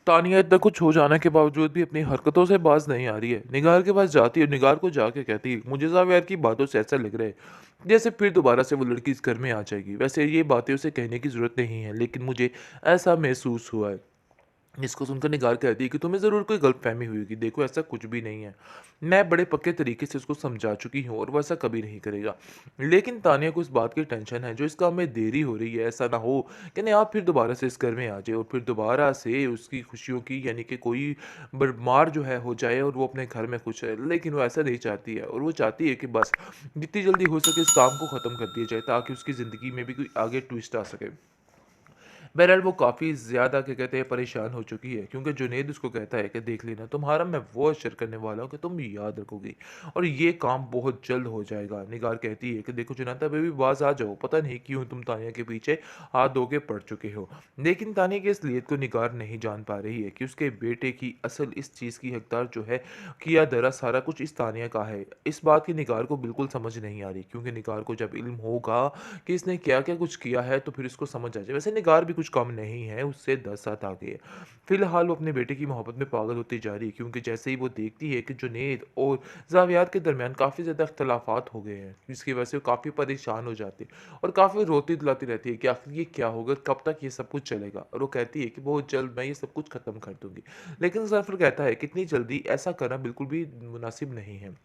तानिया इतना कुछ हो जाने के बावजूद भी अपनी हरकतों से बाज नहीं आ रही है। निगार के पास जाती है और निगार को जाके कहती है, मुझे ज़ावियार की बातों से ऐसा लग रहा है जैसे फिर दोबारा से वो लड़की इस घर में आ जाएगी। वैसे ये बातें उसे कहने की ज़रूरत नहीं है, लेकिन मुझे ऐसा महसूस हुआ है। इसको सुनकर निगार कहती है कि तुम्हें ज़रूर कोई गलतफ़हमी हुई होगी। देखो, ऐसा कुछ भी नहीं है। मैं बड़े पक्के तरीके से उसको समझा चुकी हूँ और वो ऐसा कभी नहीं करेगा। लेकिन तानिया को इस बात की टेंशन है, जो इस काम में देरी हो रही है। ऐसा ना हो कि नयाब फिर दोबारा से इस घर में आ जाए और फिर दोबारा से उसकी खुशियों की यानी कि कोई भरमार जो है हो जाए और वो अपने घर में खुश रहे। लेकिन वो ऐसा नहीं चाहती है और वो चाहती है कि बस जितनी जल्दी हो सके इस काम को ख़त्म कर दिया जाए, ताकि उसकी ज़िंदगी में भी कोई आगे ट्विस्ट आ सके। बहरहाल वो काफ़ी ज़्यादा क्या कहते हैं परेशान हो चुकी है, क्योंकि जुनैद उसको कहता है कि देख लेना, तुम्हारा मैं वो अशर करने वाला हूँ कि तुम याद रखोगी और ये काम बहुत जल्द हो जाएगा। निगार कहती है कि देखो जुनैदा, बेबी बाज आ जाओ, पता नहीं क्यों तुम तानिया के पीछे हाथ धो के पड़ चुके हो। लेकिन तानिया की असलियत को निगार नहीं जान पा रही है कि उसके बेटे की असल इस चीज़ की हकदार जो है किया दरा सारा कुछ इस तानिया का है। इस बात की निगार को बिल्कुल समझ नहीं आ रही, क्योंकि निगार को जब इल्म होगा कि इसने क्या-क्या कुछ किया है, तो फिर इसको समझ आ जाए। वैसे निगार भी कुछ कम नहीं है, उससे 10 सात आगे है। फिलहाल वो अपने बेटे की मोहब्बत में पागल होती जा रही है, क्योंकि जैसे ही वो देखती है कि जुनैद और ज़ावियार के दरमियान काफ़ी ज़्यादा इख्तिलाफ़ात हो गए हैं, जिसकी वजह से वो काफ़ी परेशान हो जाती है और काफ़ी रोती-धुलाती रहती है कि आखिर ये क्या होगा, कब तक ये सब कुछ चलेगा? और वो कहती है कि बहुत जल्द मैं ये सब कुछ ख़त्म कर दूँगी। लेकिन ज़ाफ़र कहता है कि इतनी जल्दी ऐसा करना बिल्कुल भी मुनासिब नहीं है।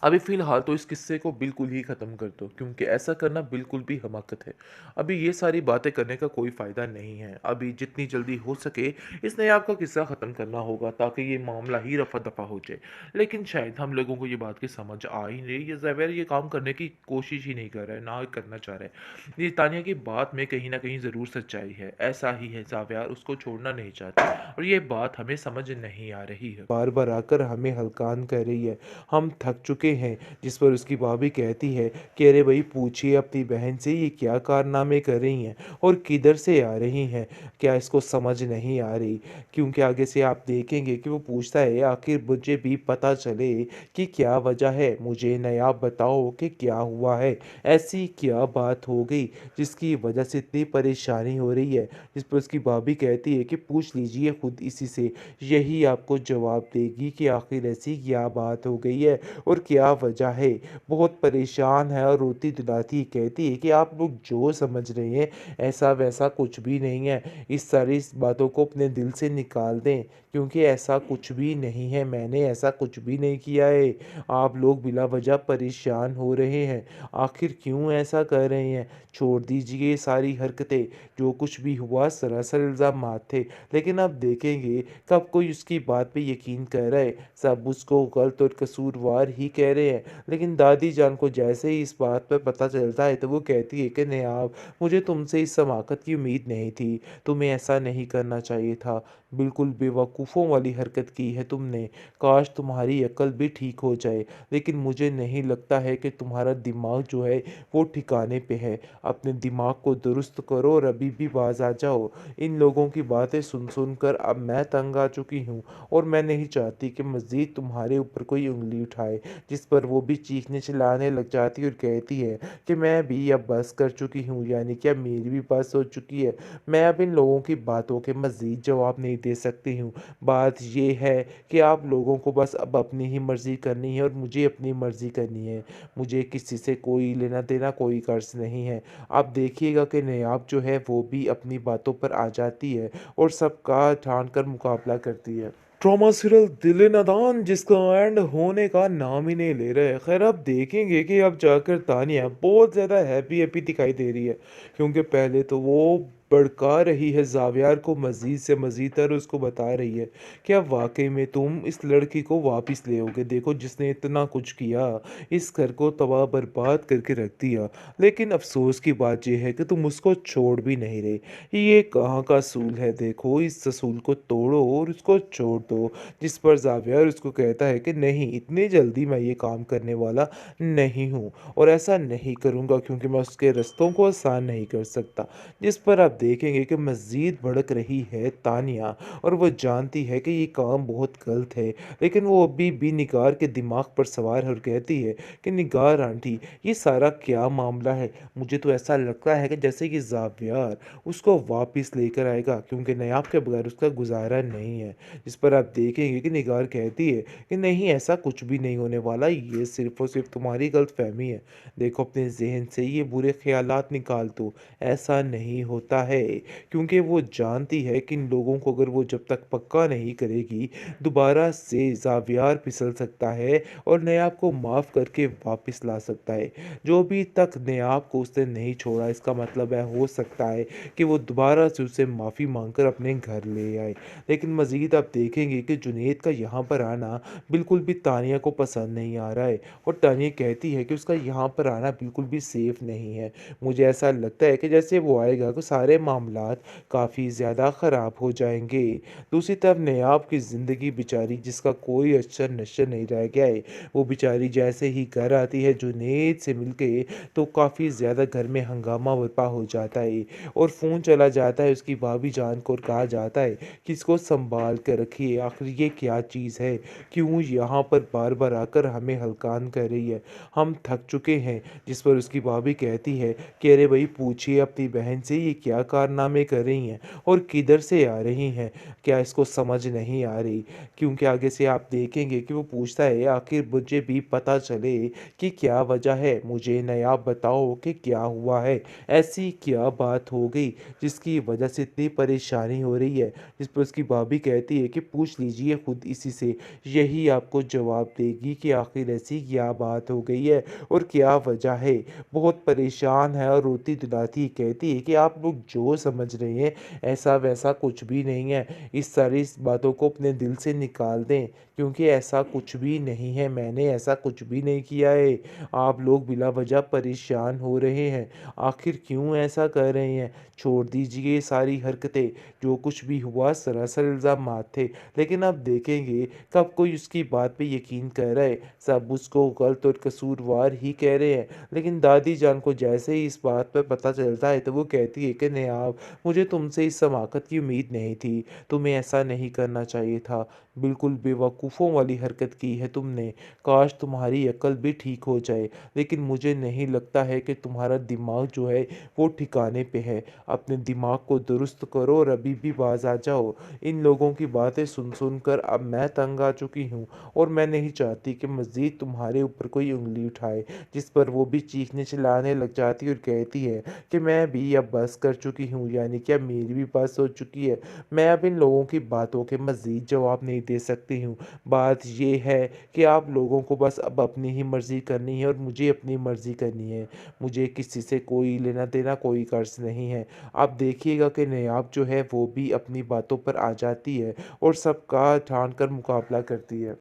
अभी फ़िलहाल तो इस किस्से को बिल्कुल ही ख़त्म कर दो, क्योंकि ऐसा करना बिल्कुल भी हमाकत है। अभी ये सारी बातें करने का कोई फ़ायदा नहीं है। अभी जितनी जल्दी हो सके इस नायाब का किस्सा ख़त्म करना होगा, ताकि ये मामला ही रफ़ा-दफ़ा हो जाए। लेकिन शायद हम लोगों को ये बात की समझ आ ही नहीं रही, ये ज़ैवर ये काम करने की कोशिश ही नहीं कर रहा है, ना ही करना चाह रहा है। ये तानिया की बात में कहीं न कहीं ज़रूर सच्चाई है। ऐसा ही है, ज़ावियार उसको छोड़ना नहीं चाहती और ये बात हमें समझ नहीं आ रही है। बार-बार आकर हमें हलकान कर रही है। हम थक चुके हैं। जिस पर उसकी भाभी कहती है कि अरे भई पूछिए अपनी बहन से ये क्या कारनामे कर रही हैं और किधर से आ रही हैं? क्या इसको समझ नहीं आ रही? क्योंकि आगे से आप देखेंगे कि वो पूछता है आखिर मुझे भी पता चले कि क्या वजह है? मुझे नया बताओ कि क्या हुआ है? ऐसी क्या बात हो गई जिसकी वजह से इतनी परेशानी हो रही है? जिस पर उसकी भाभी कहती है कि पूछ लीजिए खुद इसी से। यही आपको जवाब देगी कि आखिर ऐसी क्या बात हो गई है और क्या वजह है। बहुत परेशान है और रोती-धुलाती कहती है कि आप लोग जो समझ रहे हैं ऐसा वैसा कुछ भी नहीं है। इस सारी बातों को अपने दिल से निकाल दें, क्योंकि ऐसा कुछ भी नहीं है। मैंने ऐसा कुछ भी नहीं किया है। आप लोग बिला वजह परेशान हो रहे हैं। आखिर क्यों ऐसा कर रहे हैं? छोड़ दीजिए ये सारी हरकतें। जो कुछ भी हुआ सरासर इल्ज़ामात थे। लेकिन आप देखेंगे कब कोई उसकी बात पे यकीन कर रहा है, सब उसको गलत और कसूरवार ही कह रहे हैं। लेकिन दादी जान को जैसे ही इस बात पर पता चलता है तो वो कहती है कि नहीं आप, मुझे तुमसे इस समाकत की उम्मीद नहीं थी, तुम्हें ऐसा नहीं करना चाहिए था, बिल्कुल बेवकूफ़ों वाली हरकत की है तुमने, काश तुम्हारी अक्ल भी ठीक हो जाए। लेकिन मुझे नहीं लगता है कि तुम्हारा दिमाग जो है वो ठिकाने पे है। अपने दिमाग को दुरुस्त करो और अभी भी बाज आ जाओ। इन लोगों की बातें सुन कर अब मैं तंग आ चुकी हूँ और मैं नहीं चाहती कि मज़ीद तुम्हारे ऊपर कोई उँगली उठाए। जिस पर वो भी चीखने चिल्लाने लग जाती है और कहती है कि मैं भी अब बस कर चुकी हूँ, यानी कि अब मेरी भी बस हो चुकी है। मैं अब इन लोगों की बातों के मज़ीद जवाब नहीं दे सकती हूँ। बात ये है कि आप लोगों को बस अब अपनी ही मर्ज़ी करनी है और मुझे अपनी मर्ज़ी करनी है। मुझे किसी से कोई लेना देना, कोई कर्ज़ नहीं है। आप देखिएगा कि नायाब जो है वो भी अपनी बातों पर आ जाती है और सबका ठान कर मुकाबला करती है। ट्रॉमा सीरियल दिल नादान जिसका एंड होने का नाम ही नहीं ले रहा है। खैर आप देखेंगे कि अब जाकर तानिया बहुत ज़्यादा हैप्पी हैप्पी दिखाई दे रही है, क्योंकि पहले तो वो भड़का रही है ज़ावियार को मज़ीद से मज़ीद तर उसको बता रही है कि अब वाक़ई में तुम इस लड़की को वापस ले आओगे। देखो जिसने इतना कुछ किया, इस घर को तबाह बर्बाद करके रख दिया। लेकिन अफ़सोस की बात ये है कि तुम उसको छोड़ भी नहीं रहे। ये कहाँ का असूल है? देखो इस असूल को तोड़ो और उसको छोड़ दो। जिस पर ज़ावियर उसको कहता है कि नहीं, इतनी जल्दी मैं ये काम करने वाला नहीं हूँ और ऐसा नहीं करूँगा, क्योंकि मैं उसके रास्तों को आसान नहीं कर सकता। जिस पर आप देखेंगे कि मज़ीद भड़क रही है तानिया और वो जानती है कि ये काम बहुत गलत है। लेकिन वो अभी भी निगार के दिमाग पर सवार है और कहती है कि निगार आंटी, ये सारा क्या मामला है? मुझे तो ऐसा लगता है कि जैसे कि ज़ावियार उसको वापस लेकर आएगा, क्योंकि नायाब के बगैर उसका गुजारा नहीं है। जिस पर आप देखेंगे कि निगार कहती है कि नहीं, ऐसा कुछ भी नहीं होने वाला, ये सिर्फ़ और सिर्फ़ तुम्हारी गलतफ़हमी है। देखो, अपने ज़हन से ये बुरे ख़यालात निकाल दो, ऐसा नहीं होता है। क्योंकि वो जानती है कि इन लोगों को अगर वो जब तक पक्का नहीं करेगी, दोबारा से ज़ावियार फिसल सकता है और नायाब को माफ़ करके वापस ला सकता है। जो अभी तक नायाब को उसने नहीं छोड़ा, इसका मतलब है हो सकता है कि वो दोबारा से उससे माफ़ी माँगकर अपने घर ले आए। लेकिन मज़ीद आप देखेंगे कि जुनैद का यहाँ पर आना बिल्कुल भी तानिया को पसंद नहीं आ रहा है और तानिया कहती है कि उसका यहाँ पर आना बिल्कुल भी सेफ़ नहीं है। मुझे ऐसा लगता है कि जैसे वो आएगा तो सारे मामलात काफ़ी ज़्यादा ख़राब हो जाएँगे। दूसरी तरफ नायाब की ज़िंदगी बेचारी, जिसका कोई अक्षर नश्वर नहीं रह गया है, वो बेचारी जैसे ही घर आती है जुनैद से मिलके, तो काफ़ी ज़्यादा घर में हंगामा बर्पा हो जाता है और फ़ोन चला जाता है उसकी भाभी जान को और कहा जाता है कि इसको सँभाल कर रखिए, आखिर ये क्या चीज़ है? क्यों यहाँ पर बार-बार आकर हमें हलकान कर रही है? हम थक चुके हैं। जिस पर उसकी भाभी कहती है कि अरे भई, पूछिए अपनी बहन से ये क्या कारनामे कर रही हैं और किधर से आ रही हैं? क्या इसको समझ नहीं आ रही? क्योंकि आगे से आप देखेंगे कि वो पूछता है, आखिर मुझे भी पता चले कि क्या वजह है, मुझे नायाब बताओ कि क्या हुआ है? ऐसी क्या बात हो गई जिसकी वजह से इतनी परेशानी हो रही है? जिस पर उसकी भाभी कहती है कि पूछ लीजिए खुद इसी से, यही आपको जवाब देगी कि आखिर ऐसी क्या बात हो गई है और क्या वजह है। बहुत परेशान है और रोती धुलाती कहती है कि आप लोग जो समझ रहे हैं ऐसा वैसा कुछ भी नहीं है। इस सारी बातों को अपने दिल से निकाल दें, क्योंकि ऐसा कुछ भी नहीं है, मैंने ऐसा कुछ भी नहीं किया है। आप लोग बिला वजह परेशान हो रहे हैं। आखिर क्यों ऐसा कर रहे हैं? छोड़ दीजिए ये सारी हरकतें। जो कुछ भी हुआ सरासर इल्ज़ामात थे। लेकिन आप देखेंगे कब कोई उसकी बात पे यकीन कर रहा है। सब उसको गलत और कसूरवार ही कह रहे हैं। लेकिन दादी जान को जैसे ही इस बात पे पता चलता है तो वो कहती है कि नेहाब, मुझे तुमसे इस समाकत की उम्मीद नहीं थी। तुम्हें ऐसा नहीं करना चाहिए था। बिल्कुल बेवकूफ़ों वाली हरकत की है तुमने। काश तुम्हारी अक्ल भी ठीक हो जाए। लेकिन मुझे नहीं लगता है कि तुम्हारा दिमाग जो है वो ठिकाने पे है। अपने दिमाग को दुरुस्त करो और अभी भी बाज आ जाओ। इन लोगों की बातें सुन कर अब मैं तंग आ चुकी हूँ और मैं नहीं चाहती कि मज़ीद तुम्हारे ऊपर कोई उँगली उठाए। जिस पर वो भी चीखने चिल्लाने लग जाती है और कहती है कि मैं भी अब बस कर चुकी हूँ, यानी कि अब मेरी भी बस हो चुकी है। मैं अब इन लोगों की बातों के मज़ीद जवाब नहीं दे सकती हूँ। बात ये है कि आप लोगों को बस अब अपनी ही मर्ज़ी करनी है और मुझे अपनी मर्ज़ी करनी है। मुझे किसी से कोई लेना देना, कोई कर्ज़ नहीं है। आप देखिएगा कि नायाब जो है वो भी अपनी बातों पर आ जाती है और सबका ठान कर मुकाबला करती है।